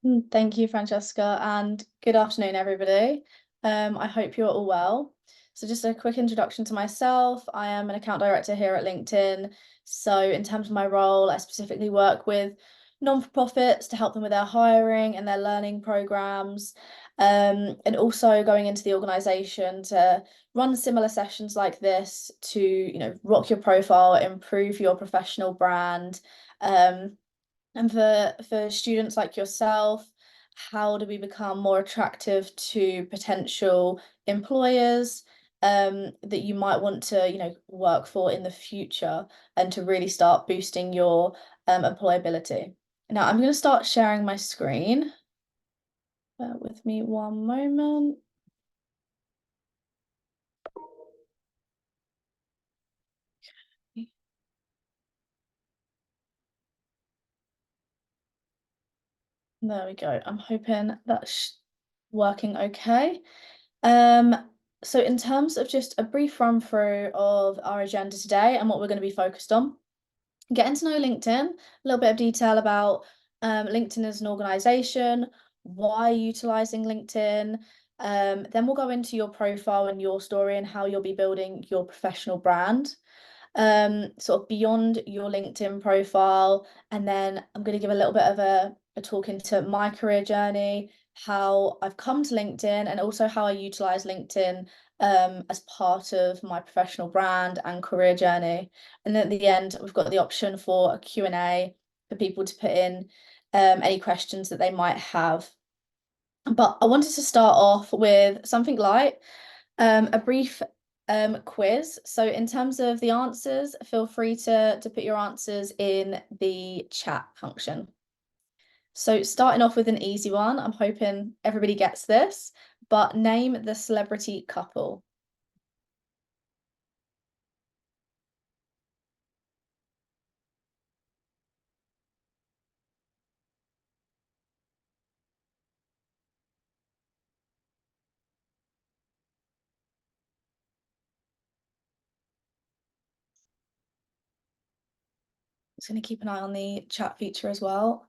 Thank you, Francesca, and good afternoon, everybody. I hope you're all well. So, just a quick introduction to myself. I am an account director here at LinkedIn. So, in terms of my role, I specifically work with non-for-profits to help them with their hiring and their learning programs, and also going into the organization to run similar sessions like this to, rock your profile, improve your professional brand. And for students like yourself, how do we become more attractive to potential employers that you might want to, work for in the future and to really start boosting your employability? Now, I'm going to start sharing my screen. Bear with me one moment. There we go. I'm hoping that's working okay. Um, so in terms of just a brief run through of our agenda today and what we're going to be focused on, getting to know LinkedIn, a little bit of detail about LinkedIn as an organization, why utilizing LinkedIn. Then we'll go into your profile and your story and how you'll be building your professional brand. Sort of beyond your LinkedIn profile, and then I'm going to give a little bit of a talk into my career journey, how I've come to LinkedIn, and also how I utilize LinkedIn as part of my professional brand and career journey. And then at the end, we've got the option for a Q&A for people to put in any questions that they might have. But I wanted to start off with something light, a brief quiz. So in terms of the answers, feel free to put your answers in the chat function. So starting off with an easy one, I'm hoping everybody gets this, but name the celebrity couple. Just going to keep an eye on the chat feature as well.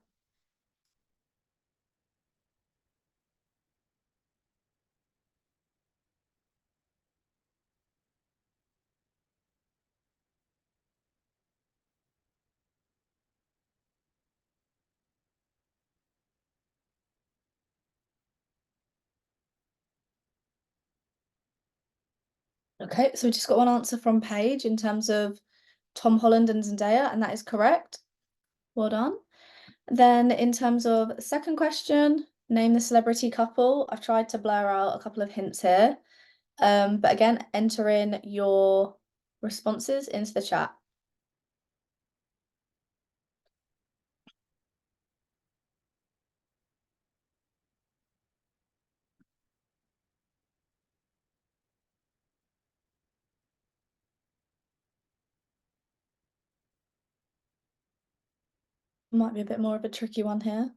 Okay, so we just got one answer from Paige in terms of Tom Holland and Zendaya, and that is correct. Well done. Then in terms of the second question, name the celebrity couple. I've tried to blur out a couple of hints here. But again, enter in your responses into the chat. Might be a bit more of a tricky one here.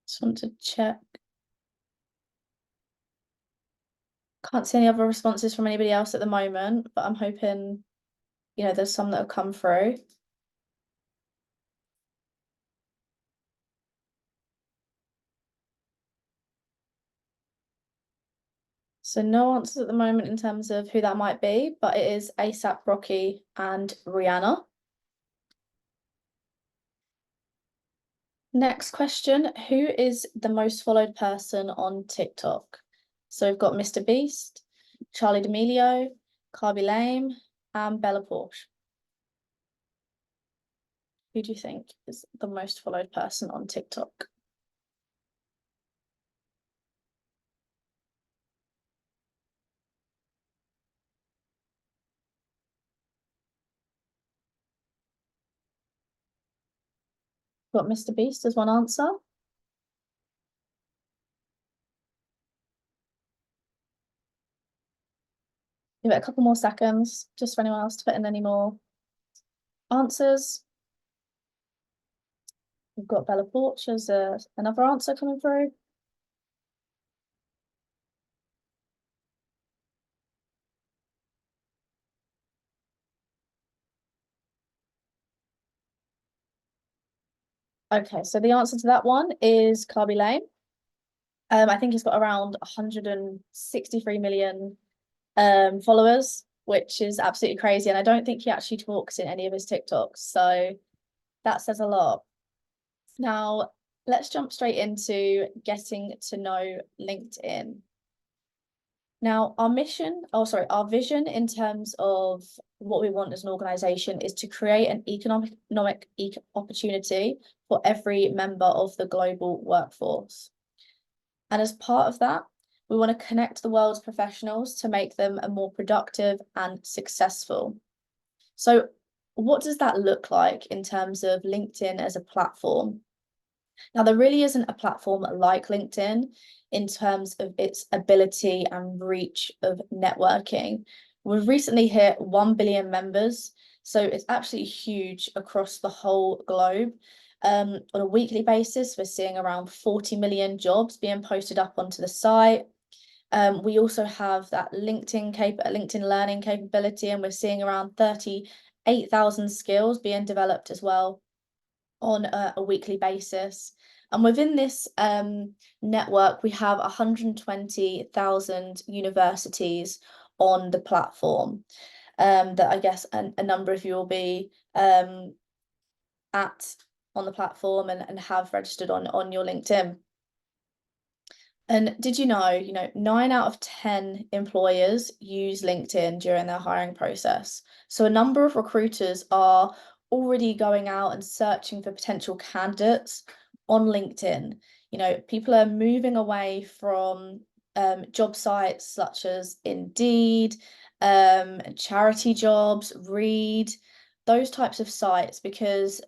Just want to check. Can't see any other responses from anybody else at the moment, but I'm hoping, there's some that have come through. So no answers at the moment in terms of who that might be, but it is ASAP Rocky and Rihanna. Next question, who is the most followed person on TikTok? So we've got Mr. Beast, Charlie D'Amelio, Khaby Lame, and Bella Porsche. Who do you think is the most followed person on TikTok? Got Mr. Beast as one answer. Give it a couple more seconds, just for anyone else to put in any more answers. We've got Bella Porch as another answer coming through. Okay, so the answer to that one is Khaby Lame. I think he's got around 163 million followers, which is absolutely crazy. And I don't think he actually talks in any of his TikToks. So that says a lot. Now, let's jump straight into getting to know LinkedIn. Now, our vision in terms of what we want as an organization is to create an economic opportunity for every member of the global workforce. And as part of that, we want to connect the world's professionals to make them a more productive and successful. So what does that look like in terms of LinkedIn as a platform? Now, there really isn't a platform like LinkedIn in terms of its ability and reach of networking. We've recently hit 1 billion members, so it's absolutely huge across the whole globe. On a weekly basis, we're seeing around 40 million jobs being posted up onto the site. We also have that LinkedIn learning capability, and we're seeing around 38,000 skills being developed as well on a weekly basis. And within this network, we have 120,000 universities on the platform that I guess a number of you will be at on the platform and have registered on your LinkedIn. And did you know, 9 out of 10 employers use LinkedIn during their hiring process. So a number of recruiters are already going out and searching for potential candidates on LinkedIn. People are moving away from job sites such as Indeed, Charity Jobs, Reed, those types of sites, because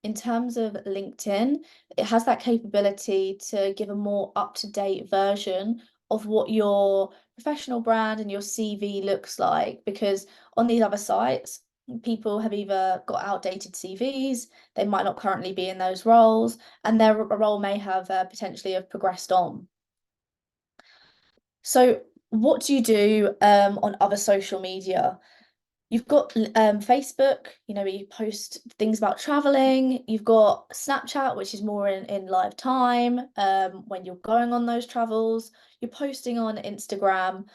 in terms of LinkedIn, it has that capability to give a more up-to-date version of what your professional brand and your CV looks like. Because on these other sites, people have either got outdated CVs, they might not currently be in those roles, and their role may have potentially have progressed on. So what do you do on other social media? You've got Facebook, where you post things about traveling. You've got Snapchat, which is more in live time when you're going on those travels. You're posting on Instagram,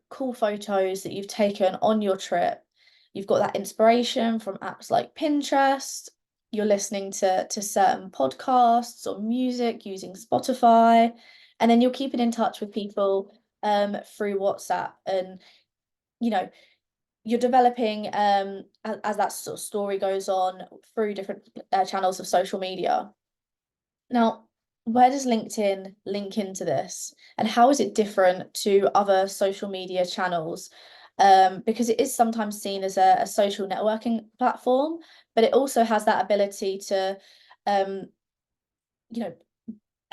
cool photos that you've taken on your trip. You've got that inspiration from apps like Pinterest. You're listening to certain podcasts or music using Spotify. And then you're keeping in touch with people through WhatsApp. And, you're developing as that sort of story goes on through different channels of social media. Now, where does LinkedIn link into this, and how is it different to other social media channels? Because it is sometimes seen as a social networking platform, but it also has that ability to,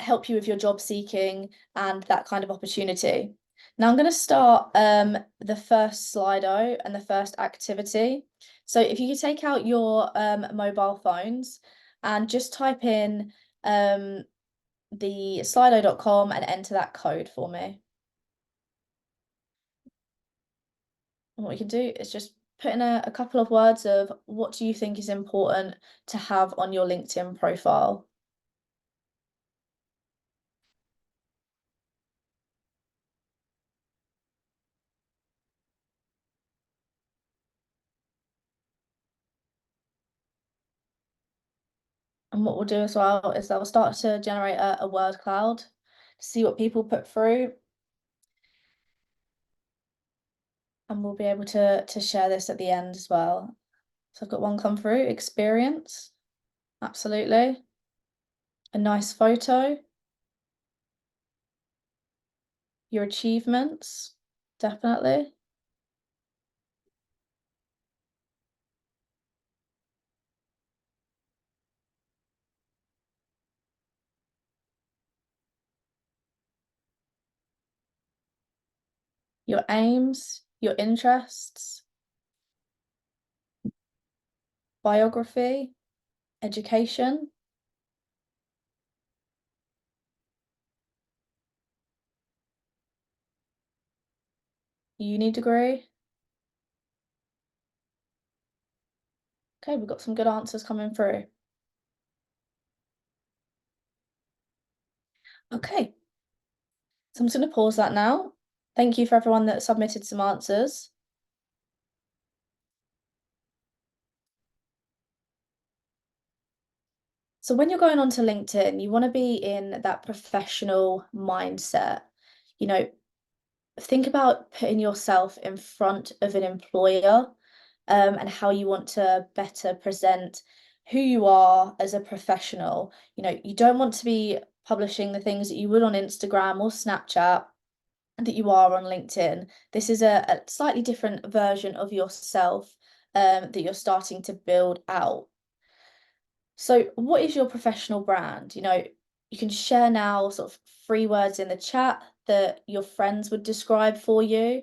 help you with your job seeking and that kind of opportunity. Now I'm going to start the first Slido and the first activity. So if you could take out your mobile phones and just type in the slido.com and enter that code for me. And what you can do is just put in a couple of words of what do you think is important to have on your LinkedIn profile. And what we'll do as well is that we'll start to generate a word cloud to see what people put through. And we'll be able to share this at the end as well. So I've got one come through, experience, absolutely. A nice photo. Your achievements, definitely. your aims, your interests, biography, education, uni degree. Okay, we've got some good answers coming through. Okay, so I'm just going to pause that now. Thank you for everyone that submitted some answers. So when you're going onto LinkedIn, you want to be in that professional mindset. You know, think about putting yourself in front of an employer, and how you want to better present who you are as a professional. You know, you don't want to be publishing the things that you would on Instagram or Snapchat that you are on LinkedIn. This is a slightly different version of yourself, that you're starting to build out. So, what is your professional brand? You know, you can share now sort of 3 words in the chat that your friends would describe for you.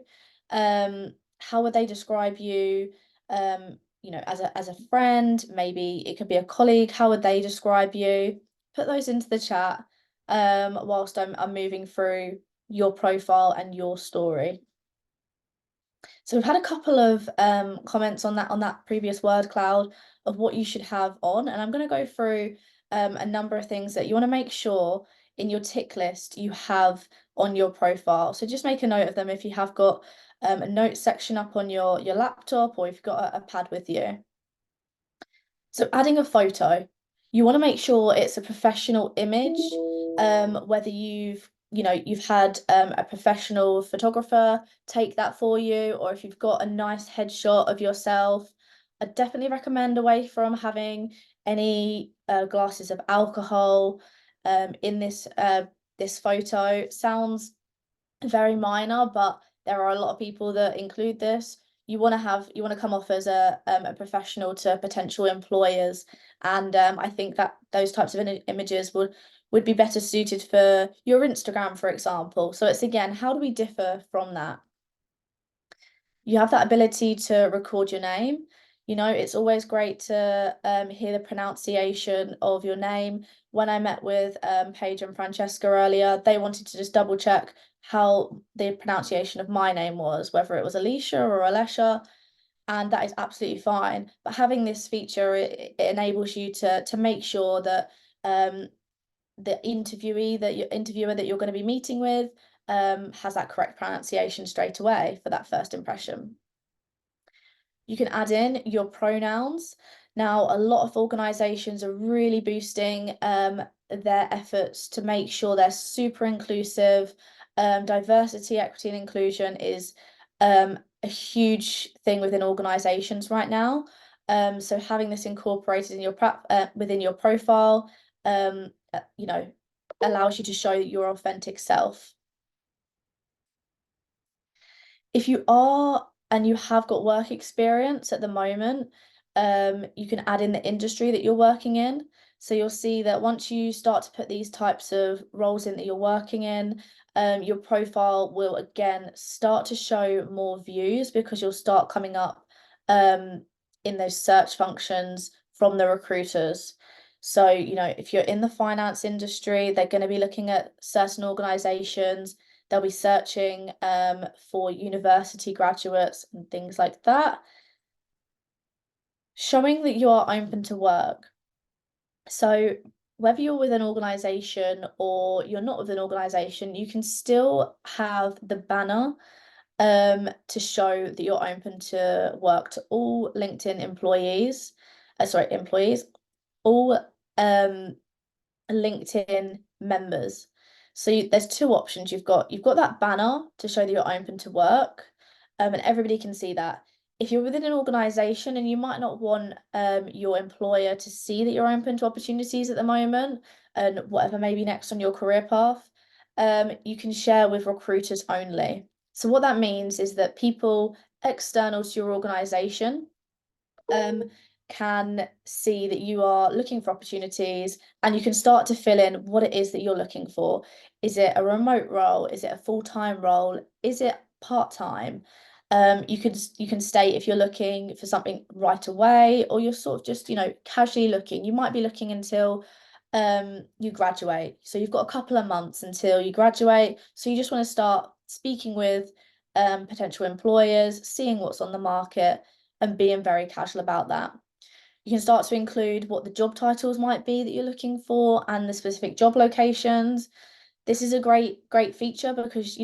How would they describe you? You know, as a friend, maybe it could be a colleague. How would they describe you? Put those into the chat, whilst I'm moving through your profile and your story. So we've had a couple of comments on that previous word cloud of what you should have on, and I'm going to go through a number of things that you want to make sure in your tick list you have on your profile. So just make a note of them if you have got a notes section up on your laptop, or if you've got a pad with you. So adding a photo, you want to make sure it's a professional image, whether you've had a professional photographer take that for you, or if you've got a nice headshot of yourself. I definitely recommend away from having any glasses of alcohol in this photo. Sounds very minor, but there are a lot of people that include this. You want to come off as a professional to potential employers, and I think that those types of images would be better suited for your Instagram, for example. So it's again, how do we differ from that? You have that ability to record your name. You know, it's always great to hear the pronunciation of your name. When I met with Paige and Francesca earlier, they wanted to just double check how the pronunciation of my name was, whether it was Alicia or Alessia, and that is absolutely fine. But having this feature, it enables you to make sure that the interviewer that you're going to be meeting with has that correct pronunciation straight away for that first impression. You can add in your pronouns. Now, a lot of organizations are really boosting their efforts to make sure they're super inclusive. Diversity, equity, and inclusion is a huge thing within organizations right now. So having this incorporated in your within your profile, you know, allows you to show your authentic self. If you are and you have got work experience at the moment, you can add in the industry that you're working in. So you'll see that once you start to put these types of roles in that you're working in, your profile will again start to show more views because you'll start coming up in those search functions from the recruiters. So, you know, if you're in the finance industry, they're going to be looking at certain organizations. They'll be searching for university graduates and things like that. Showing that you are open to work. So whether you're with an organization or you're not with an organization, you can still have the banner to show that you're open to work to all LinkedIn employees, all LinkedIn members. So there's 2 options. You've got that banner to show that you're open to work, and everybody can see that. If you're within an organization and you might not want your employer to see that you're open to opportunities at the moment and whatever may be next on your career path, you can share with recruiters only. So what that means is that people external to your organization can see that you are looking for opportunities, and you can start to fill in what it is that you're looking for. Is it a remote role? Is it a full-time role? Is it part-time, you can state if you're looking for something right away, or you're sort of just, casually looking. You might be looking until you graduate. So you've got a couple of months until you graduate. So you just want to start speaking with potential employers, seeing what's on the market, and being very casual about that. You can start to include what the job titles might be that you're looking for and the specific job locations. This is a great feature because,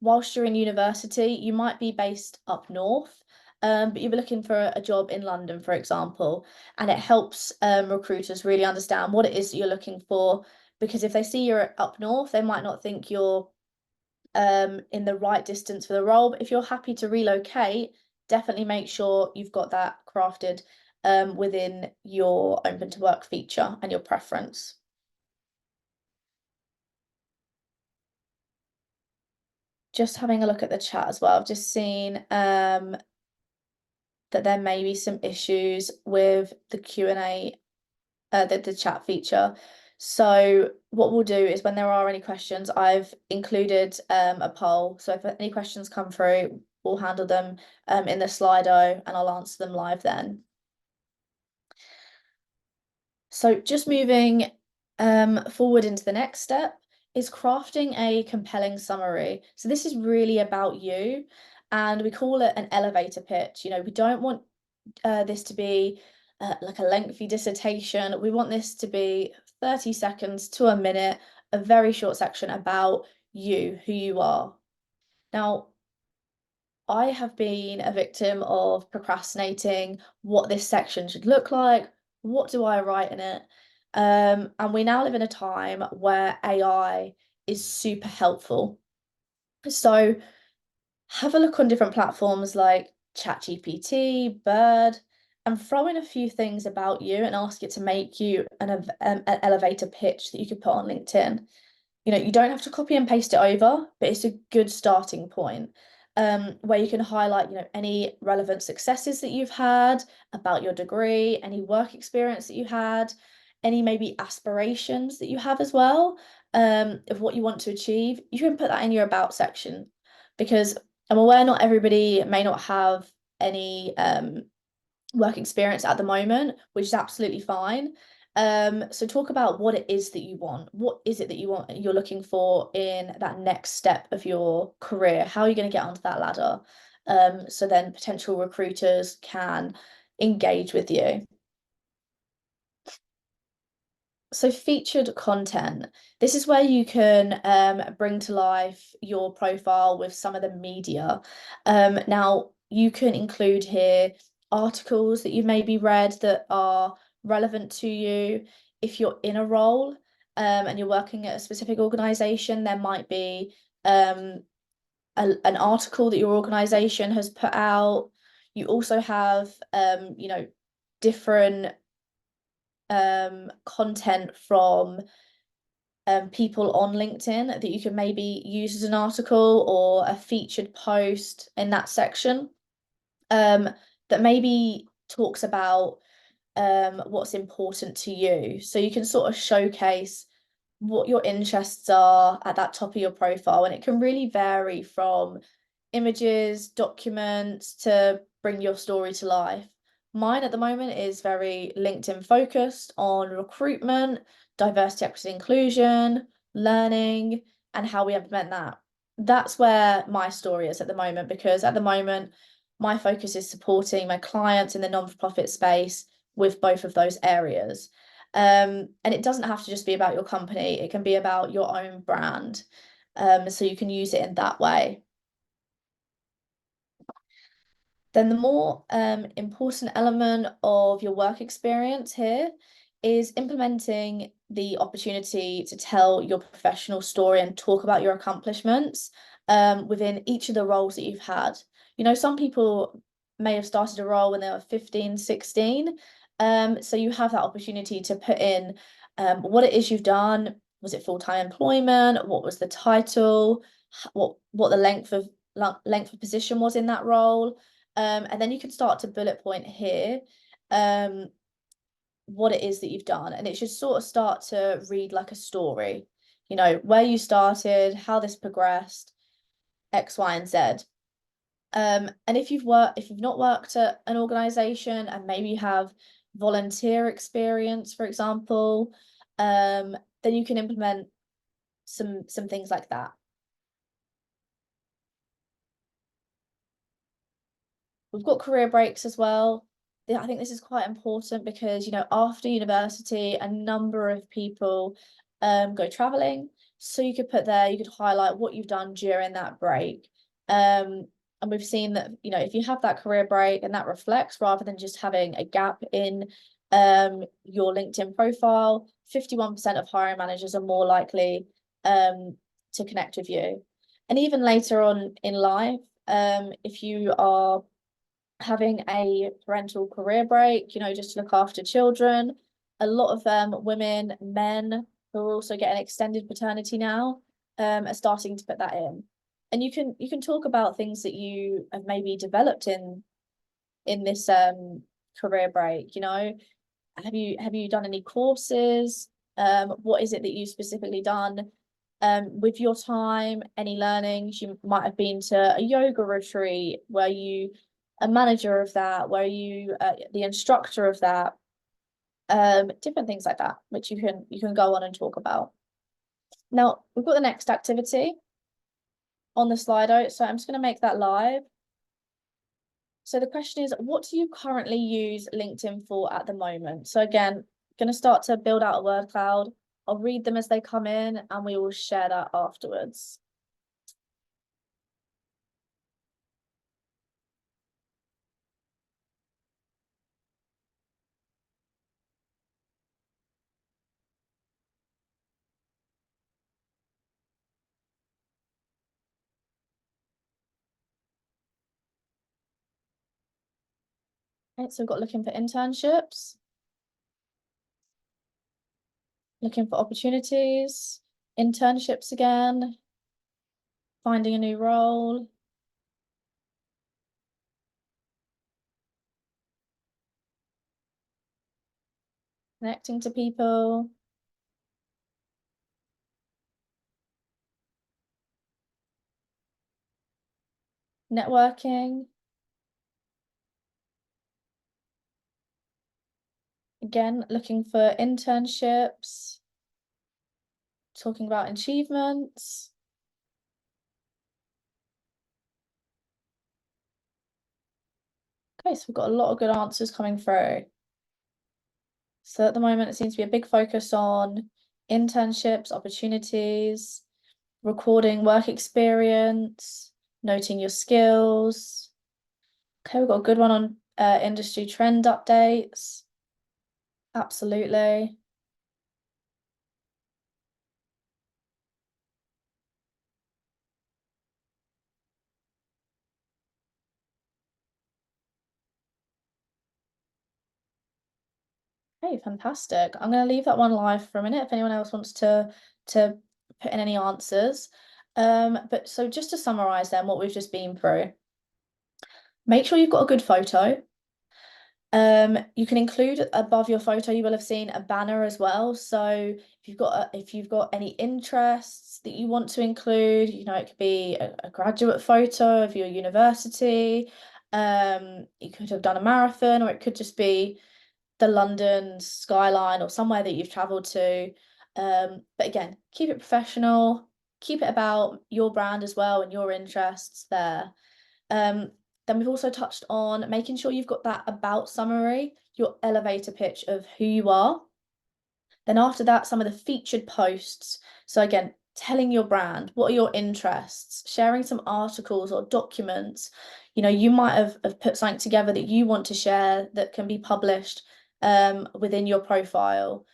whilst you're in university, you might be based up north, but you're looking for a job in London, for example, and it helps recruiters really understand what it is that you're looking for. Because if they see you're up north, they might not think you're in the right distance for the role. But if you're happy to relocate, definitely make sure you've got that crafted within your open to work feature and your preference. Just having a look at the chat as well. I've just seen that there may be some issues with the Q&A, the chat feature. So what we'll do is when there are any questions, I've included a poll. So if any questions come through, we'll handle them in the Slido and I'll answer them live then. So just moving forward into the next step is crafting a compelling summary. So this is really about you, and we call it an elevator pitch. We don't want this to be like a lengthy dissertation. We want this to be 30 seconds to a minute, a very short section about you, who you are. Now, I have been a victim of procrastinating what this section should look like. What do I write in it? And we now live in a time where AI is super helpful. So have a look on different platforms like ChatGPT, Bird, and throw in a few things about you and ask it to make you an elevator pitch that you could put on LinkedIn. You don't have to copy and paste it over, but it's a good starting point where you can highlight, any relevant successes that you've had about your degree, any work experience that you had, any maybe aspirations that you have as well, of what you want to achieve. You can put that in your about section because I'm aware not everybody may not have any work experience at the moment, which is absolutely fine. So talk about what it is that you want. What is it that you're looking for in that next step of your career? How are you going to get onto that ladder? So then potential recruiters can engage with you. So featured content. This is where you can bring to life your profile with some of the media. Now you can include here articles that you've maybe read that are relevant to you. If you're in a role and you're working at a specific organization, there might be an article that your organization has put out. You also have different content from people on LinkedIn that you can maybe use as an article or a featured post in that section that maybe talks about what's important to you. So you can sort of showcase what your interests are at that top of your profile, and it can really vary from images, documents to bring your story to life. Mine at the moment is very LinkedIn focused on recruitment, diversity, equity, inclusion, learning, and how we implement that. That's where my story is at the moment, because at the moment, my focus is supporting my clients in the non-profit space with both of those areas. And it doesn't have to just be about your company, it can be about your own brand. So you can use it in that way. Then the more important element of your work experience here is implementing the opportunity to tell your professional story and talk about your accomplishments within each of the roles that you've had. Some people may have started a role when they were 15, 16. So you have that opportunity to put in what it is you've done. Was it full-time employment? What was the title? What the length of position was in that role? And then you can start to bullet point here what it is that you've done. And it should sort of start to read like a story, where you started, how this progressed. X, Y, and Z. And if you've not worked at an organization and maybe you have volunteer experience, for example, then you can implement some things like that. We've got career breaks as well. I think this is quite important because, you know, after university, a number of people go traveling. So you could put there, you could highlight what you've done during that break. And we've seen that, you know, if you have that career break and that reflects rather than just having a gap in your LinkedIn profile, 51% of hiring managers are more likely to connect with you. And even later on in life, if you are having a parental career break, you know, just to look after children. A lot of women, men who are also getting extended paternity now, are starting to put that in. And you can talk about things that you have maybe developed in this career break, you know. Have you done any courses? What is it that you've specifically done with your time? Any learnings? You might have been to a yoga retreat. Were you a manager of that? Were you the instructor of that? Different things like that, which you can go on and talk about. Now we've got the next activity on the Slido, so I'm just going to make that live. So the question is, what do you currently use LinkedIn for at the moment? So again, going to start to build out a word cloud. I'll read them as they come in and we will share that afterwards. Okay, so we've got looking for internships, looking for opportunities, internships again, finding a new role, connecting to people, networking, again, looking for internships, talking about achievements. Okay, so we've got a lot of good answers coming through. So at the moment, it seems to be a big focus on internships, opportunities, recording work experience, noting your skills. Okay, we've got a good one on industry trend updates. Absolutely. Okay, fantastic. I'm going to leave that one live for a minute if anyone else wants to put in any answers. But so just to summarize then what we've just been through, make sure you've got a good photo. You can include above your photo, you will have seen a banner as well. So if you've got any interests that you want to include, you know, it could be a graduate photo of your university. You could have done a marathon, or it could just be the London skyline or somewhere that you've traveled to. But again, keep it professional, keep it about your brand as well and your interests there. Then we've also touched on making sure you've got that about summary, your elevator pitch of who you are. Then after that, some of the featured posts. So again, telling your brand, what are your interests, sharing some articles or documents. You know, you might have put something together that you want to share that can be published within your profile.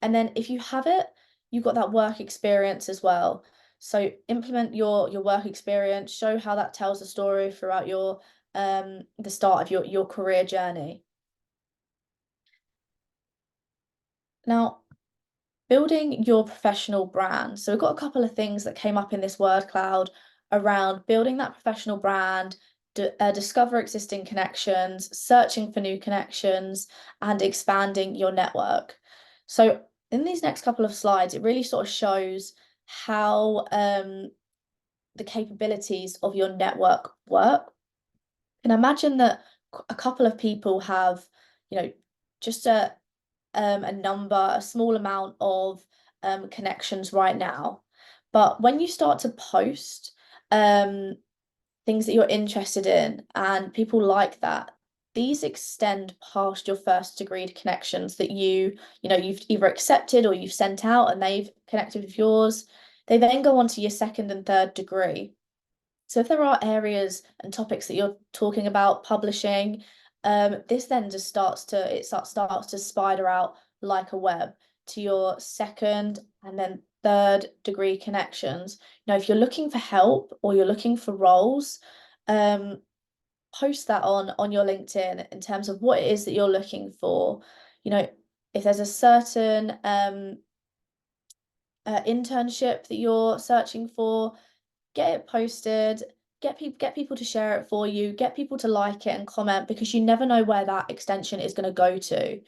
And then if you have it, you've got that work experience as well. So implement your work experience, show how that tells a story throughout your the start of your career journey. Now, building your professional brand. So we've got a couple of things that came up in this word cloud around building that professional brand, discover existing connections, searching for new connections, and expanding your network. So in these next couple of slides, it really sort of shows how the capabilities of your network work. And imagine that a couple of people have, just a small amount of connections right now. But when you start to post things that you're interested in and people like that, these extend past your first degree connections that you've either accepted or you've sent out and they've connected with yours. They then go on to your second and third degree. So if there are areas and topics that you're talking about publishing, this then just starts to spider out like a web to your second and then third degree connections. Now, if you're looking for help or you're looking for roles, post that on your LinkedIn in terms of what it is that you're looking for. If there's a certain internship that you're searching for, get it posted, get people to share it for you, get people to like it and comment, because you never know where that extension is going to go to.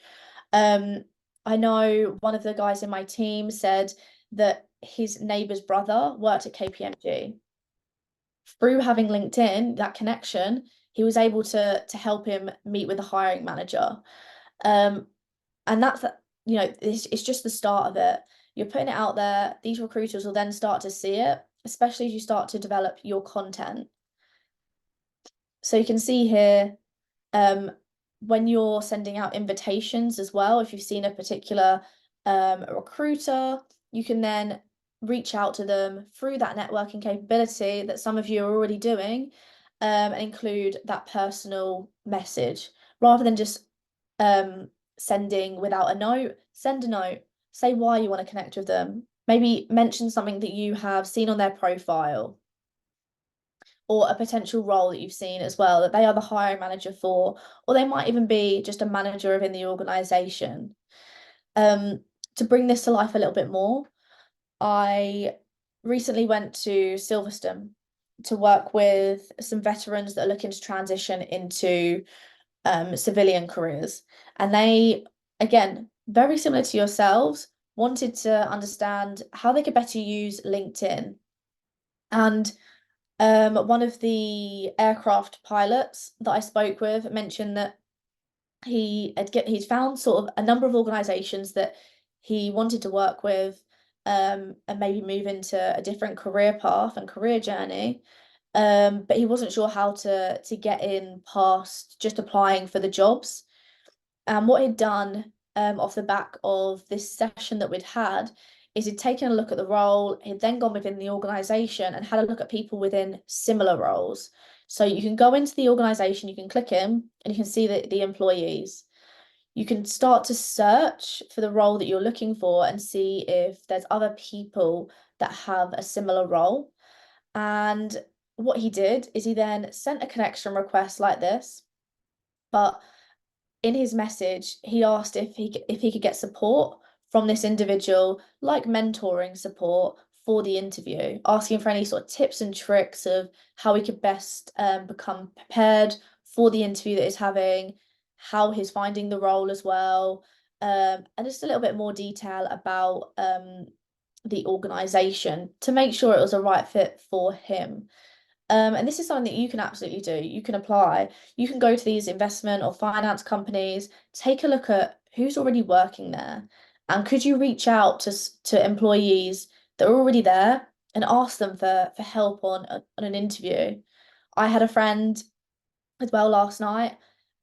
I know one of the guys in my team said that his neighbor's brother worked at KPMG. Through having LinkedIn, that connection, he was able to help him meet with the hiring manager. And that's it's just the start of it. You're putting it out there, these recruiters will then start to see it, especially as you start to develop your content. So you can see here, when you're sending out invitations as well, if you've seen a particular recruiter, you can then reach out to them through that networking capability that some of you are already doing, and include that personal message rather than just sending without a note. Send a note, say why you want to connect with them, maybe mention something that you have seen on their profile or a potential role that you've seen as well that they are the hiring manager for, or they might even be just a manager within the organization. To bring this to life a little bit more, I recently went to Silverstone to work with some veterans that are looking to transition into civilian careers. And they, again, very similar to yourselves, wanted to understand how they could better use LinkedIn. And one of the aircraft pilots that I spoke with mentioned that he'd found sort of a number of organizations that he wanted to work with, and maybe move into a different career path and career journey. But he wasn't sure how to get in past just applying for the jobs. And what he'd done, off the back of this session that we'd had, is he'd taken a look at the role, he'd then gone within the organization and had a look at people within similar roles. So you can go into the organization, you can click in, and you can see the employees. You can start to search for the role that you're looking for and see if there's other people that have a similar role. And what he did is he then sent a connection request like this, but in his message, he asked if he could get support from this individual, like mentoring support for the interview, asking for any sort of tips and tricks of how he could best become prepared for the interview that he's having, how he's finding the role as well, and just a little bit more detail about the organization to make sure it was a right fit for him. And this is something that you can absolutely do. You can apply. You can go to these investment or finance companies, take a look at who's already working there, and could you reach out to employees that are already there and ask them for help on an interview. I had a friend as well last night,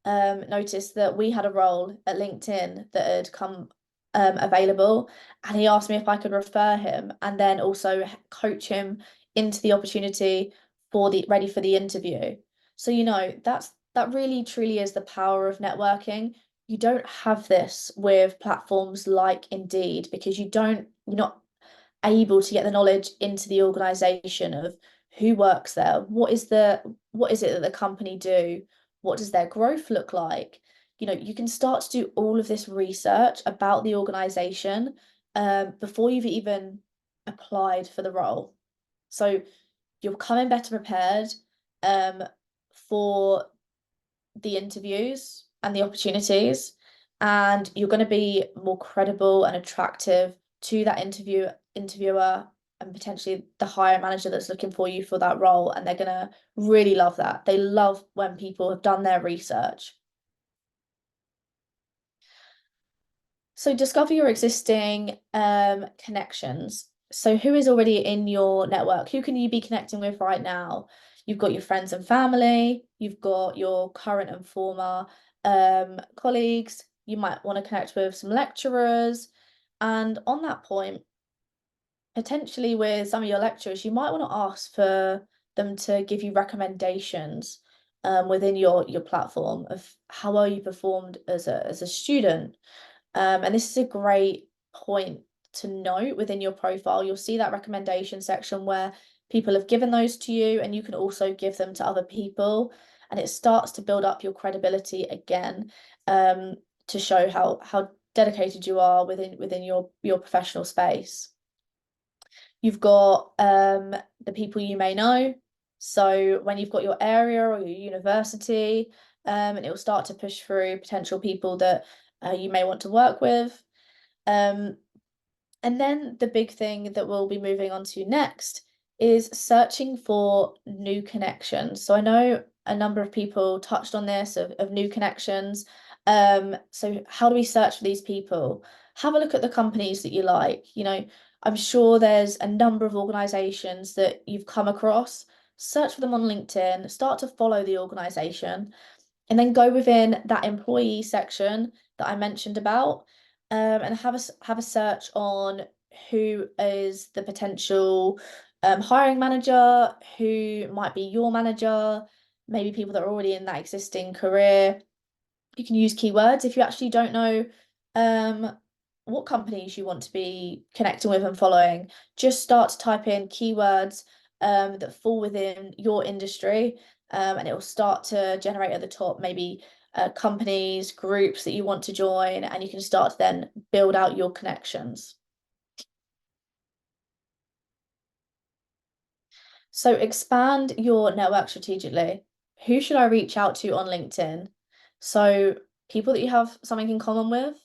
noticed that we had a role at LinkedIn that had come available, and he asked me if I could refer him and then also coach him into the opportunity for the ready for the interview. So that really truly is the power of networking. You don't have this with platforms like Indeed because you're not able to get the knowledge into the organization of who works there, what is it that the company do, what does their growth look like. You can start to do all of this research about the organization before you've even applied for the role. So you're coming better prepared for the interviews and the opportunities, and you're going to be more credible and attractive to that interviewer and potentially the hiring manager that's looking for you for that role, and they're gonna really love that. They love when people have done their research. So discover your existing connections. So who is already in your network? Who can you be connecting with right now? You've got your friends and family, you've got your current and former colleagues, you might want to connect with some lecturers. And on that point, potentially with some of your lecturers, you might want to ask for them to give you recommendations within your platform of how well you performed as a student. And this is a great point to note within your profile. You'll see that recommendation section where people have given those to you, and you can also give them to other people. And it starts to build up your credibility again, to show how dedicated you are within your professional space. You've got the people you may know. So when you've got your area or your university, and it will start to push through potential people that you may want to work with. And then the big thing that we'll be moving on to next is searching for new connections. So I know a number of people touched on this of new connections. So how do we search for these people? Have a look at the companies that you like. I'm sure there's a number of organizations that you've come across. Search for them on LinkedIn, start to follow the organization, and then go within that employee section that I mentioned about, and have a search on who is the potential hiring manager, who might be your manager, maybe people that are already in that existing career. You can use keywords if you actually don't know what companies you want to be connecting with and following. Just start to type in keywords that fall within your industry, and it will start to generate at the top maybe companies, groups that you want to join, and you can start to then build out your connections. So expand your network strategically. Who should I reach out to on LinkedIn? So people that you have something in common with,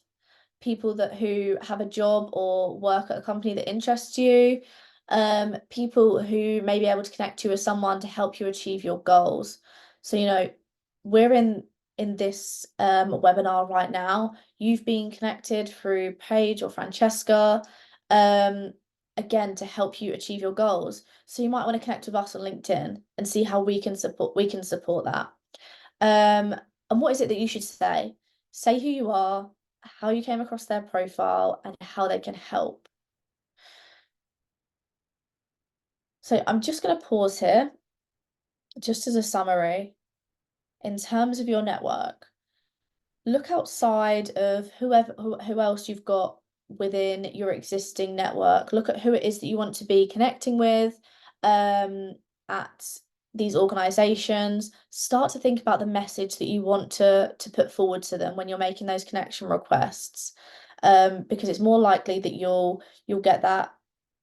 people that who have a job or work at a company that interests you, people who may be able to connect you with someone to help you achieve your goals. So, we're in this webinar right now. You've been connected through Paige or Francesca, again, to help you achieve your goals. So you might want to connect with us on LinkedIn and see how we can support that. And what is it that you should say? Say who you are, how you came across their profile, and how they can help. So I'm just going to pause here, just as a summary. In terms of your network, look outside of who else you've got within your existing network. Look at who it is that you want to be connecting with at these organizations. Start to think about the message that you want to put forward to them when you're making those connection requests, because it's more likely that you'll get that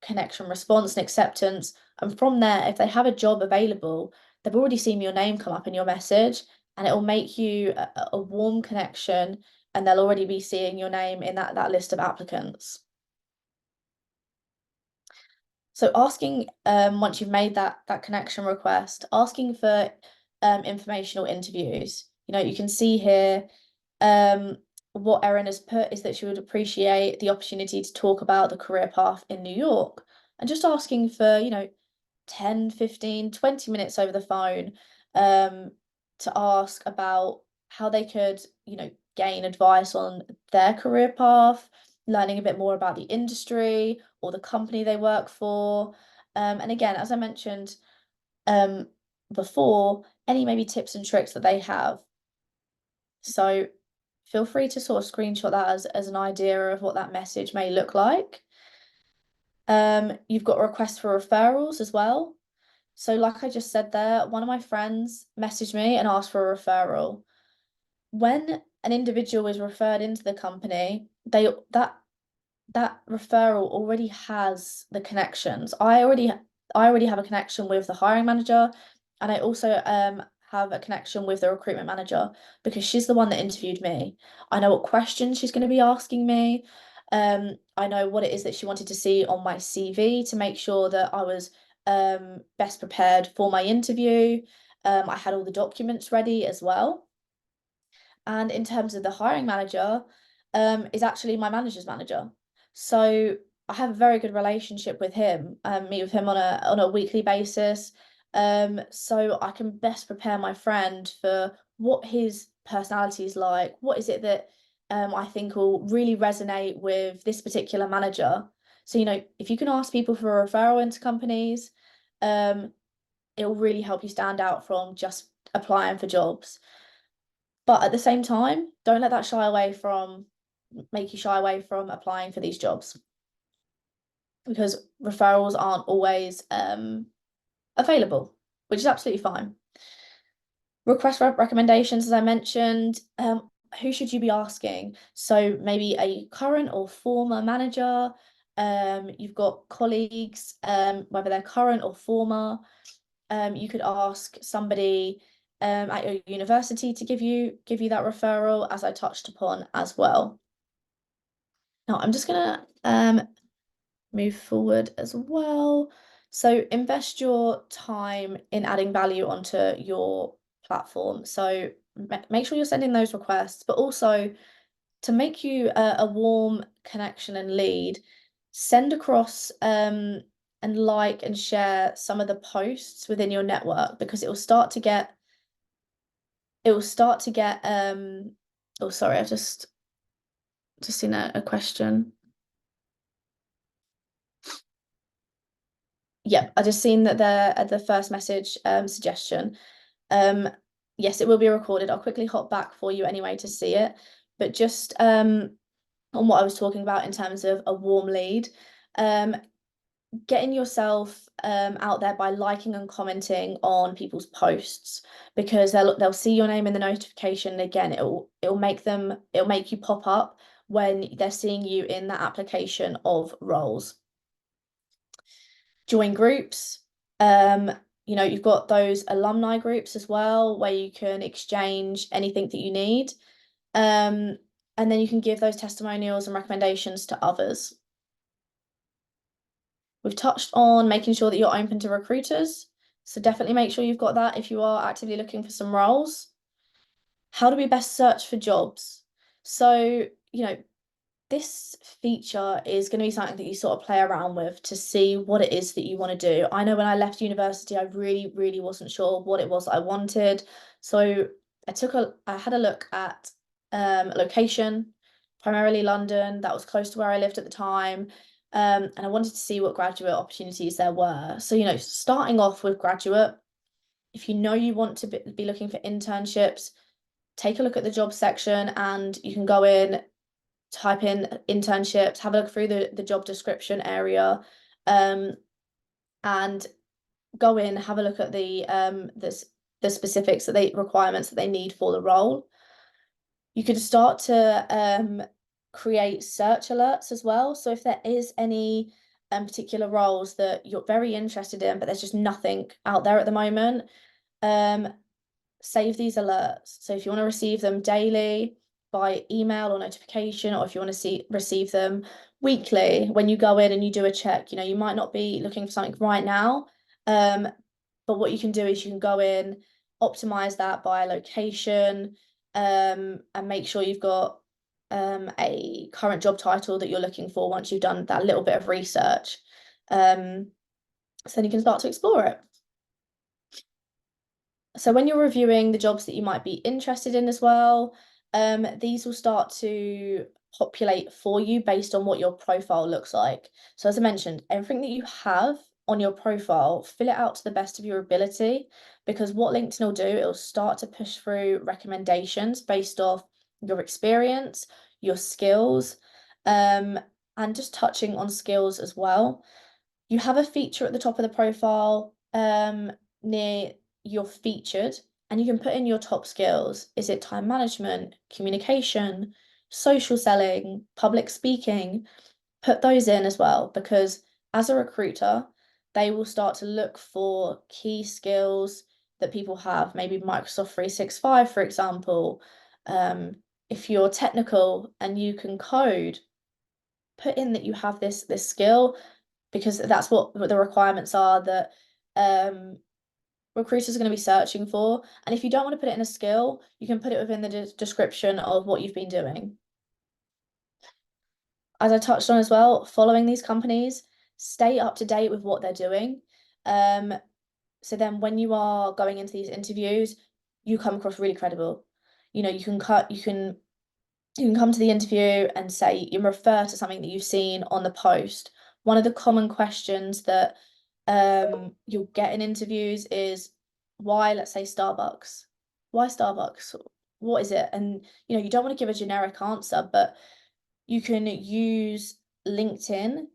connection response and acceptance. And from there, if they have a job available, they've already seen your name come up in your message, and it will make you a warm connection, and they'll already be seeing your name in that list of applicants. So asking, once you've made that connection request, asking for informational interviews. You can see here what Erin has put is that she would appreciate the opportunity to talk about the career path in New York, and just asking for, 10, 15, 20 minutes over the phone to ask about how they could, gain advice on their career path, learning a bit more about the industry or the company they work for. And again, as I mentioned before, any maybe tips and tricks that they have. So feel free to sort of screenshot that as an idea of what that message may look like. You've got requests for referrals as well. So like I just said there, one of my friends messaged me and asked for a referral. When an individual is referred into the company, that referral already has the connections. I already have a connection with the hiring manager, and I also have a connection with the recruitment manager because she's the one that interviewed me. I know what questions she's going to be asking me. I know what it is that she wanted to see on my CV to make sure that I was best prepared for my interview. I had all the documents ready as well. And in terms of the hiring manager, is actually my manager's manager. So I have a very good relationship with him. Meet with him on a weekly basis. So I can best prepare my friend for what his personality is like. What is it that I think will really resonate with this particular manager? So, if you can ask people for a referral into companies, it'll really help you stand out from just applying for jobs. But at the same time, don't let that make you shy away from applying for these jobs, because referrals aren't always available, which is absolutely fine. Request for recommendations, as I mentioned, who should you be asking? So maybe a current or former manager. You've got colleagues, whether they're current or former. You could ask somebody at your university to give you that referral, as I touched upon as well. Now I'm just gonna move forward as well. So invest your time in adding value onto your platform. So make sure you're sending those requests, but also to make you a warm connection and lead, send across and like and share some of the posts within your network, because oh, sorry, I've just seen a question. Yeah, I just seen that the first message suggestion. Yes, it will be recorded. I'll quickly hop back for you anyway to see it. But just on what I was talking about in terms of a warm lead, getting yourself out there by liking and commenting on people's posts, because they'll see your name in the notification. And again, it'll make you pop up when they're seeing you in that application of roles. Join groups. You've got those alumni groups as well, where you can exchange anything that you need. And then you can give those testimonials and recommendations to others. We've touched on making sure that you're open to recruiters. So definitely make sure you've got that if you are actively looking for some roles. How do we best search for jobs? So, this feature is going to be something that you sort of play around with to see what it is that you want to do. I know when I left university, I really, really wasn't sure what it was I wanted. So I had a look at location, primarily London. That was close to where I lived at the time. And I wanted to see what graduate opportunities there were. So, starting off with graduate, if you know you want to be looking for internships, take a look at the job section, and you can go in, type in internships, have a look through the job description area, and go in, have a look at the specifics requirements that they need for the role. You could start to create search alerts as well. So if there is any particular roles that you're very interested in, but there's just nothing out there at the moment, save these alerts. So if you want to receive them daily by email or notification, or if you want to receive them weekly when you go in and you do a check, you might not be looking for something right now. But what you can do is you can go in, optimize that by location, and make sure you've got a current job title that you're looking for once you've done that little bit of research. So then you can start to explore it. So when you're reviewing the jobs that you might be interested in as well, these will start to populate for you based on what your profile looks like. So as I mentioned, everything that you have on your profile, fill it out to the best of your ability, because what LinkedIn will do, it'll start to push through recommendations based off your experience, your skills, and just touching on skills as well. You have a feature at the top of the profile, near your featured, and you can put in your top skills. Is it time management, communication, social selling, public speaking? Put those in as well, because as a recruiter, they will start to look for key skills that people have, maybe Microsoft 365, for example. If you're technical and you can code, put in that you have this skill, because that's what the requirements are that recruiters are going to be searching for. And if you don't want to put it in a skill, you can put it within the description of what you've been doing. As I touched on as well, following these companies, stay up to date with what they're doing. So then when you are going into these interviews, you come across really credible. You can come to the interview and say you refer to something that you've seen on the post. One of the common questions that you'll get in interviews is why, let's say, Starbucks. Why Starbucks? What is it? And you don't want to give a generic answer, but you can use LinkedIn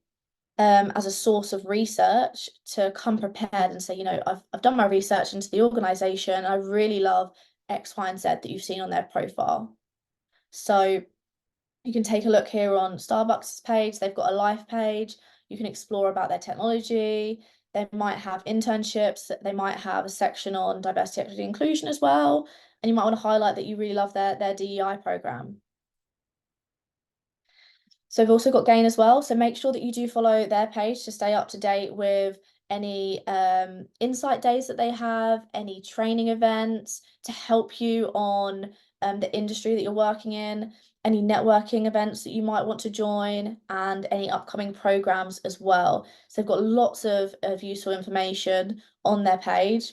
as a source of research to come prepared and say, I've done my research into the organization. I really love X, Y, and Z that you've seen on their profile. So you can take a look here on Starbucks' page. They've got a life page. You can explore about their technology. They might have internships. They might have a section on diversity, equity, inclusion as well. And you might want to highlight that you really love their DEI program. So we've also got Gain as well. So make sure that you do follow their page to stay up to date with any insight days that they have, any training events to help you on the industry that you're working in, any networking events that you might want to join, and any upcoming programs as well. So they've got lots of useful information on their page.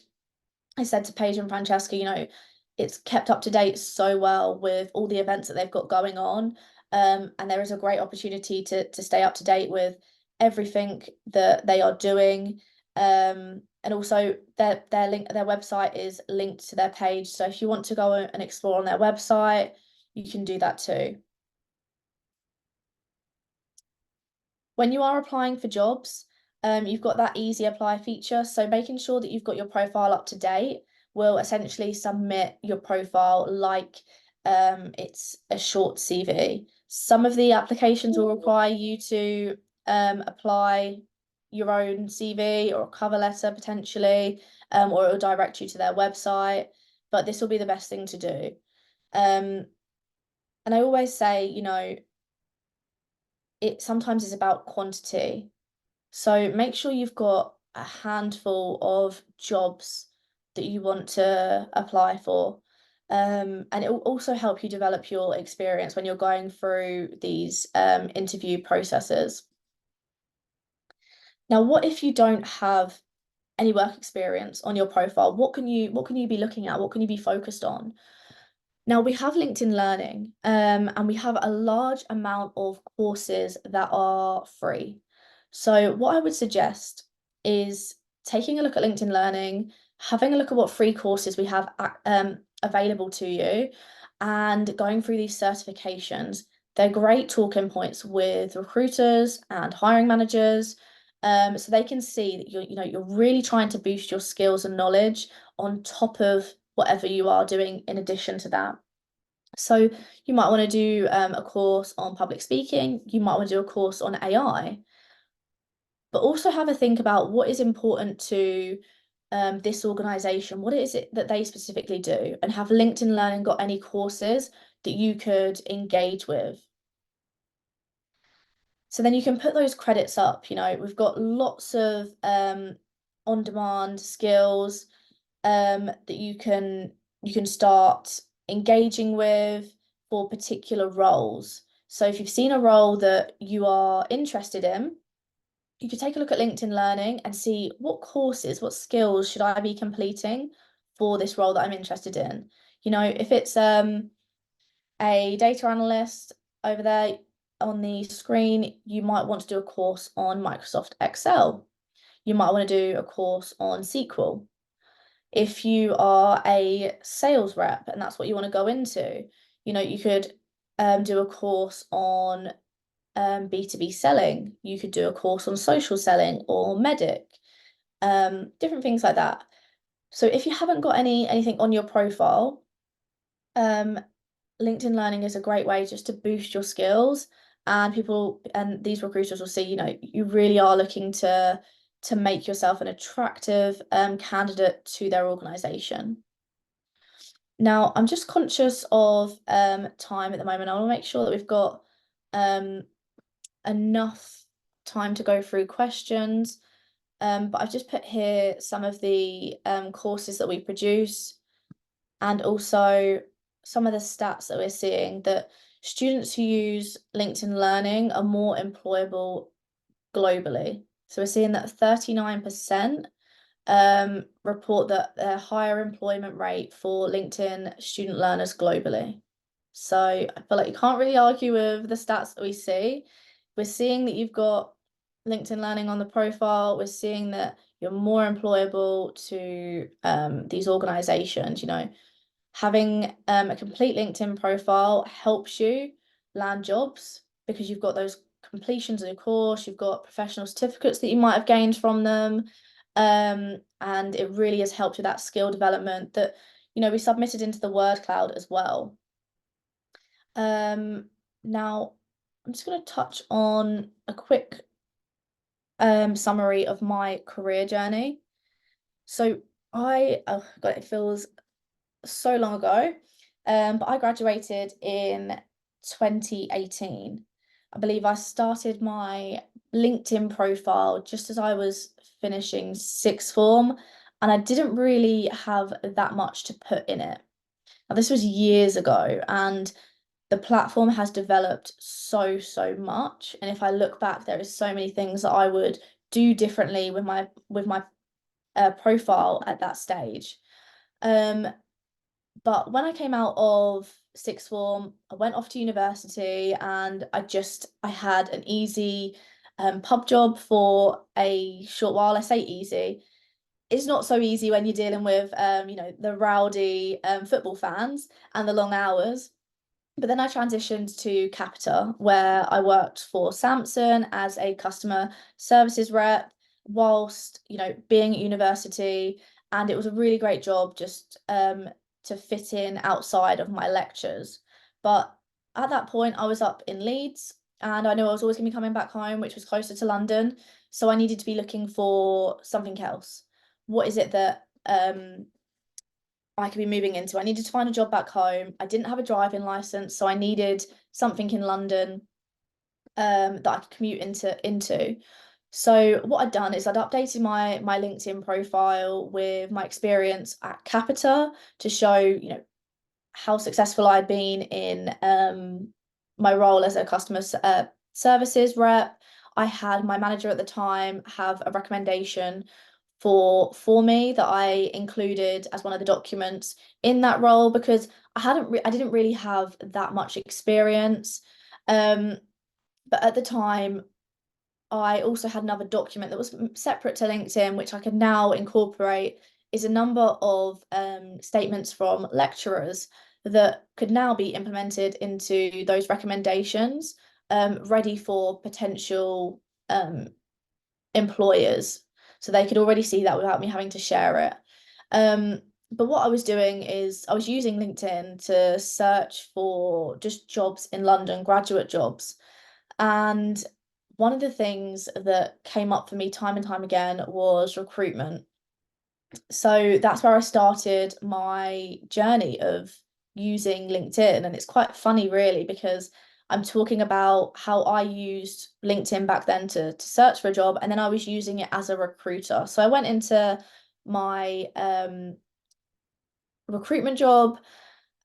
I said to Paige and Francesca, it's kept up to date so well with all the events that they've got going on. And there is a great opportunity to stay up to date with everything that they are doing. And also their website is linked to their page. So if you want to go and explore on their website, you can do that too. When you are applying for jobs, you've got that easy apply feature. So making sure that you've got your profile up to date will essentially submit your profile like it's a short CV. Some of the applications will require you to apply your own CV or a cover letter potentially, or it will direct you to their website, but this will be the best thing to do. And I always say, it sometimes is about quantity. So make sure you've got a handful of jobs that you want to apply for. And it will also help you develop your experience when you're going through these interview processes. Now, what if you don't have any work experience on your profile? What can you be looking at? What can you be focused on? Now we have LinkedIn Learning, and we have a large amount of courses that are free. So what I would suggest is taking a look at LinkedIn Learning, having a look at what free courses we have available to you, and going through these certifications. They're great talking points with recruiters and hiring managers, so they can see that you're really trying to boost your skills and knowledge on top of whatever you are doing in addition to that. So you might want to do a course on public speaking, you might want to do a course on AI, but also have a think about what is important to this organization, what is it that they specifically do, and have LinkedIn Learning got any courses that you could engage with? So then you can put those credits up. We've got lots of on-demand skills that you can start engaging with for particular roles. So if you've seen a role that you are interested in, you could take a look at LinkedIn Learning and see what courses, what skills should I be completing for this role that I'm interested in. If it's a data analyst over there on the screen, you might want to do a course on Microsoft Excel. You might want to do a course on SQL. If you are a sales rep and that's what you want to go into, you could do a course on B2B selling. You could do a course on social selling or Medic, different things like that. So if you haven't got anything on your profile, LinkedIn Learning is a great way just to boost your skills, and these recruiters will see, you really are looking to make yourself an attractive candidate to their organization. Now, I'm just conscious of time at the moment. I want to make sure that we've got enough time to go through questions. But I've just put here some of the courses that we produce, and also some of the stats that we're seeing that students who use LinkedIn Learning are more employable globally. So we're seeing that 39% report that a higher employment rate for LinkedIn student learners globally. So I feel like you can't really argue with the stats that we see. We're seeing that you've got LinkedIn Learning on the profile. We're seeing that you're more employable to these organizations. Having a complete LinkedIn profile helps you land jobs because you've got those completions of your course, you've got professional certificates that you might have gained from them. And it really has helped with that skill development that, we submitted into the word cloud as well. Now I'm just going to touch on a quick summary of my career journey. So oh God, it feels so long ago. But I graduated in 2018. I believe I started my LinkedIn profile just as I was finishing sixth form, and I didn't really have that much to put in it. Now, this was years ago, and the platform has developed so, so much. And if I look back, there is so many things that I would do differently with my profile at that stage. Um, but when I came out of sixth form, I went off to university, and I had an easy pub job for a short while. I say easy. It's not so easy when you're dealing with the rowdy football fans and the long hours. But then I transitioned to Capita, where I worked for Samsung as a customer services rep whilst, being at university. And it was a really great job just to fit in outside of my lectures. But at that point, I was up in Leeds, and I knew I was always going to be coming back home, which was closer to London. So I needed to be looking for something else. What is it that I could be moving into? I needed to find a job back home. I didn't have a driving license, so I needed something in London that I could commute into. So what I'd done is I'd updated my LinkedIn profile with my experience at Capita to show, how successful I'd been in my role as a customer services rep. I had my manager at the time have a recommendation for me that I included as one of the documents in that role because I didn't really have that much experience. Um, but at the time, I also had another document that was separate to LinkedIn, which I could now incorporate, is a number of statements from lecturers that could now be implemented into those recommendations, ready for potential employers. So they could already see that without me having to share it. But what I was doing is I was using LinkedIn to search for just jobs in London, graduate jobs. And one of the things that came up for me time and time again was recruitment. So that's where I started my journey of using LinkedIn. And it's quite funny, really, because I'm talking about how I used LinkedIn back then to search for a job, and then I was using it as a recruiter. So I went into my recruitment job.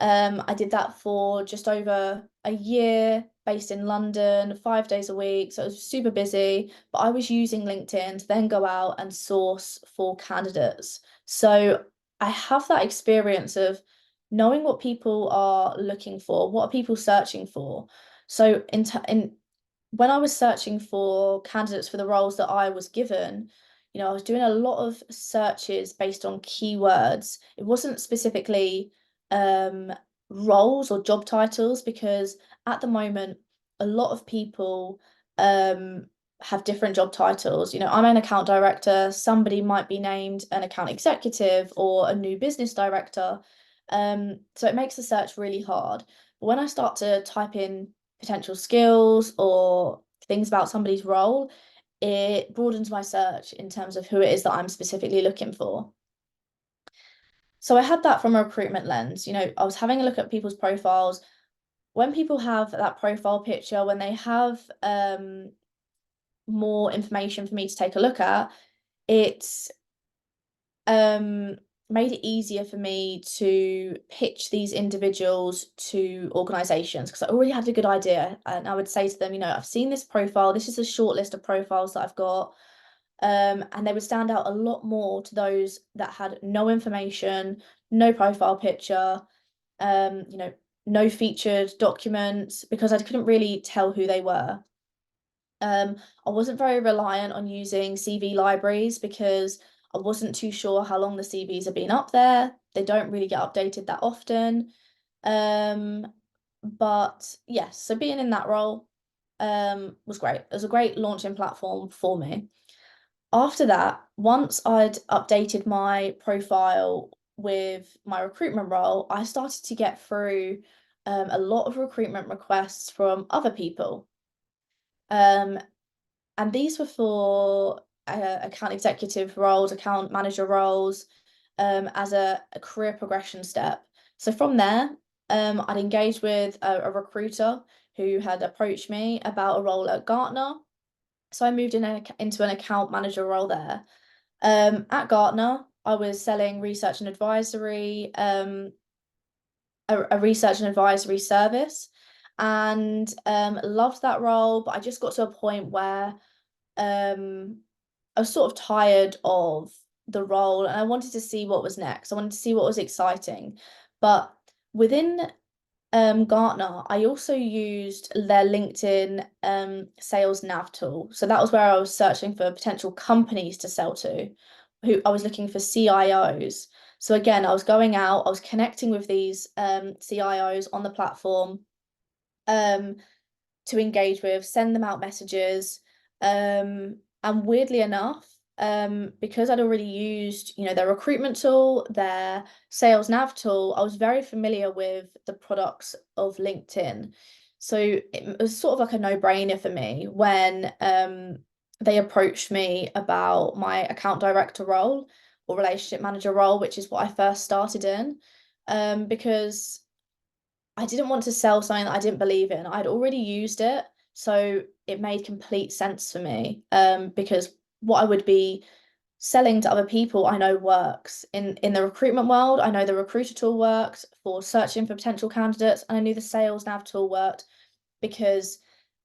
I did that for just over a year, based in London, 5 days a week. So it was super busy, but I was using LinkedIn to then go out and source for candidates. So I have that experience of knowing what people are looking for, what are people searching for. So in when I was searching for candidates for the roles that I was given, I was doing a lot of searches based on keywords. It wasn't specifically um, roles or job titles because at the moment, a lot of people have different job titles. I'm an account director, somebody might be named an account executive or a new business director. So it makes the search really hard. But when I start to type in potential skills or things about somebody's role, it broadens my search in terms of who it is that I'm specifically looking for. So I had that from a recruitment lens. I was having a look at people's profiles. when people have that profile picture, when they have more information for me to take a look at, it's made it easier for me to pitch these individuals to organizations because I already had a good idea. And I would say to them, I've seen this profile, this is a short list of profiles that I've got. And they would stand out a lot more to those that had no information, no profile picture, you know, no featured documents because I couldn't really tell who they were. I wasn't very reliant on using CV libraries because I wasn't too sure how long the CVs have been up there. They don't really get updated that often. Um, but yes, so being in that role was great. It was a great launching platform for me. After that, once I'd updated my profile with my recruitment role, I started to get through a lot of recruitment requests from other people. Um, and these were for account executive roles, account manager roles, as a career progression step. So from there, I'd engaged with a recruiter who had approached me about a role at Gartner. So I moved into an account manager role there. At Gartner, I was selling research and advisory, a research and advisory service, and loved that role. But I just got to a point where I was sort of tired of the role and I wanted to see what was next. I wanted to see what was exciting. But within Gartner, I also used their LinkedIn sales nav tool. So that was where I was searching for potential companies to sell to, who I was looking for CIOs. So again, I was going out, I was connecting with these CIOs on the platform um, to engage with, send them out messages. And weirdly enough, because I'd already used, their recruitment tool, their sales nav tool, I was very familiar with the products of LinkedIn. So it was sort of like a no-brainer for me when they approached me about my account director role or relationship manager role, which is what I first started in. Because I didn't want to sell something that I didn't believe in. I'd already used it, so it made complete sense for me. Because what I would be selling to other people, I know works. In the recruitment world, I know the recruiter tool worked for searching for potential candidates, and I knew the sales nav tool worked because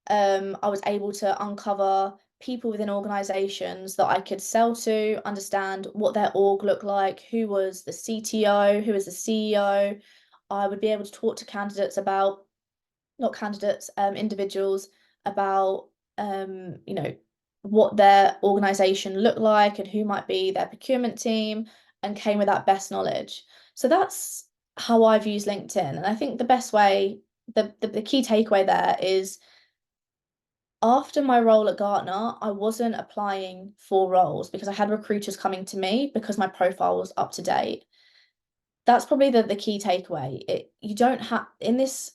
I was able to uncover people within organizations that I could sell to, understand what their org looked like, who was the CTO, who was the CEO. I would be able to talk to candidates about, not candidates, individuals about, what their organization looked like and who might be their procurement team and came with that best knowledge. So that's how I've used LinkedIn. And I think the best way, the key takeaway there is after my role at Gartner, I wasn't applying for roles because I had recruiters coming to me because my profile was up to date. That's probably the key takeaway. You don't have in this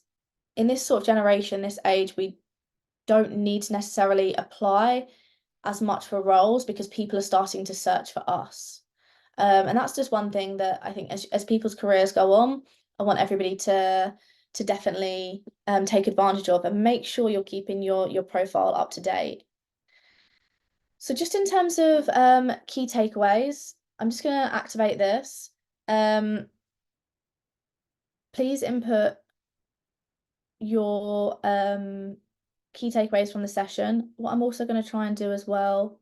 sort of generation, this age, we don't need to necessarily apply as much for roles because people are starting to search for us. And that's just one thing that I think as people's careers go on, I want everybody to definitely take advantage of and make sure you're keeping your profile up to date. So just in terms of key takeaways, I'm just going to activate this. Please input your key takeaways from the session. What I'm also going to try and do as well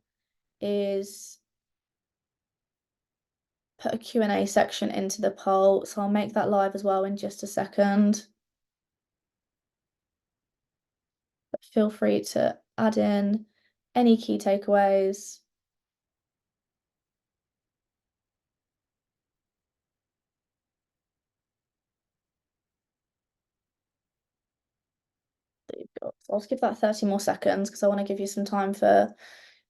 is put a Q&A section into the poll. So I'll make that live as well in just a second. But feel free to add in any key takeaways. That you've got. So I'll just give that 30 more seconds because I want to give you some time for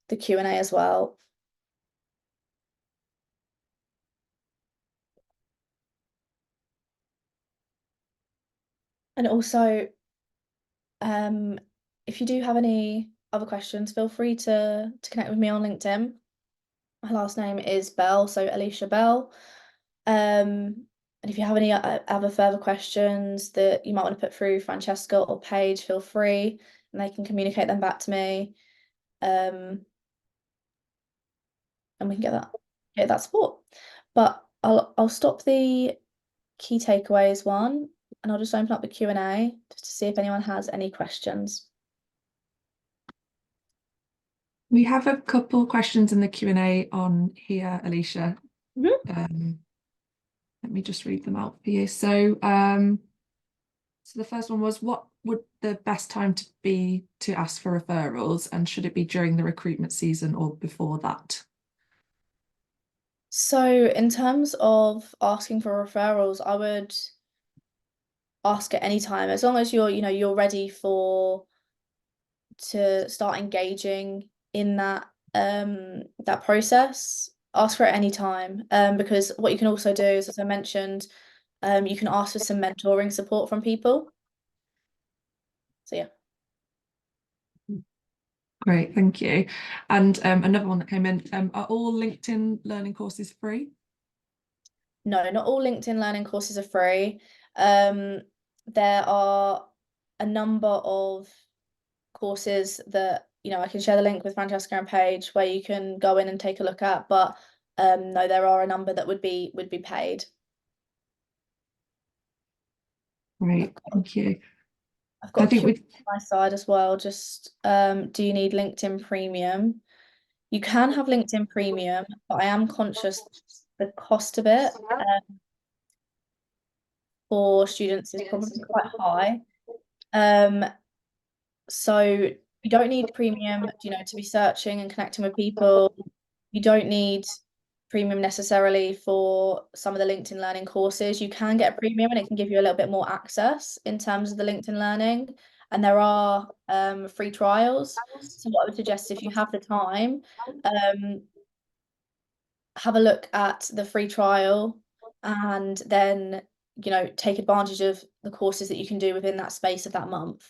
the Q&A as well. And also, if you do have any other questions, feel free to connect with me on LinkedIn. My last name is Bell, so Alicia Bell. And if you have any other further questions that you might want to put through Francesca or Paige, feel free, and they can communicate them back to me. And we can get that support. But I'll stop the key takeaways one, and I'll just open up the Q&A just to see if anyone has any questions. We have a couple questions in the Q&A on here, Alicia. Let me just read them out for you. So the first one was, what would the best time to be to ask for referrals, and should it be during the recruitment season or before that? So in terms of asking for referrals, I would ask at any time, as long as you're ready to start engaging in that process. Ask for it any time. Because what you can also do is, as I mentioned, you can ask for some mentoring support from people. So yeah. Great, thank you. And another one that came in, are all LinkedIn learning courses free? No, not all LinkedIn learning courses are free. There are a number of courses that, I can share the link with Francesca and Paige where you can go in and take a look at, but no, there are a number that would be paid. Great, thank you. I've got I think a on my side as well. Just do you need LinkedIn Premium? You can have LinkedIn Premium, but I am conscious the cost of it for students is probably quite high. So you don't need premium, to be searching and connecting with people. You don't need premium necessarily for some of the LinkedIn Learning courses. You can get a premium and it can give you a little bit more access in terms of the LinkedIn Learning. And there are free trials. So what I would suggest, if you have the time, have a look at the free trial and then, take advantage of the courses that you can do within that space of that month.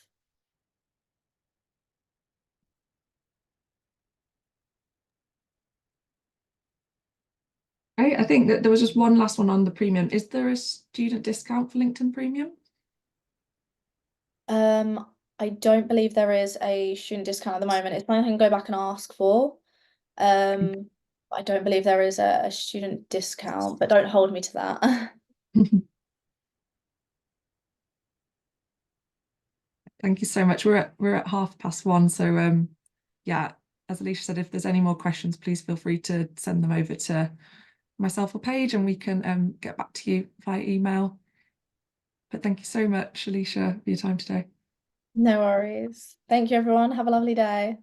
I think that there was just one last one on the premium. Is there a student discount for LinkedIn Premium? I don't believe there is a student discount at the moment. It's something I can go back and ask for. I don't believe there is a student discount, but don't hold me to that. Thank you so much. We're at 1:30, so yeah, as Alicia said, if there's any more questions, please feel free to send them over to myself or Paige, and we can get back to you via email. But thank you so much, Alicia, for your time today. No worries. Thank you, everyone. Have a lovely day.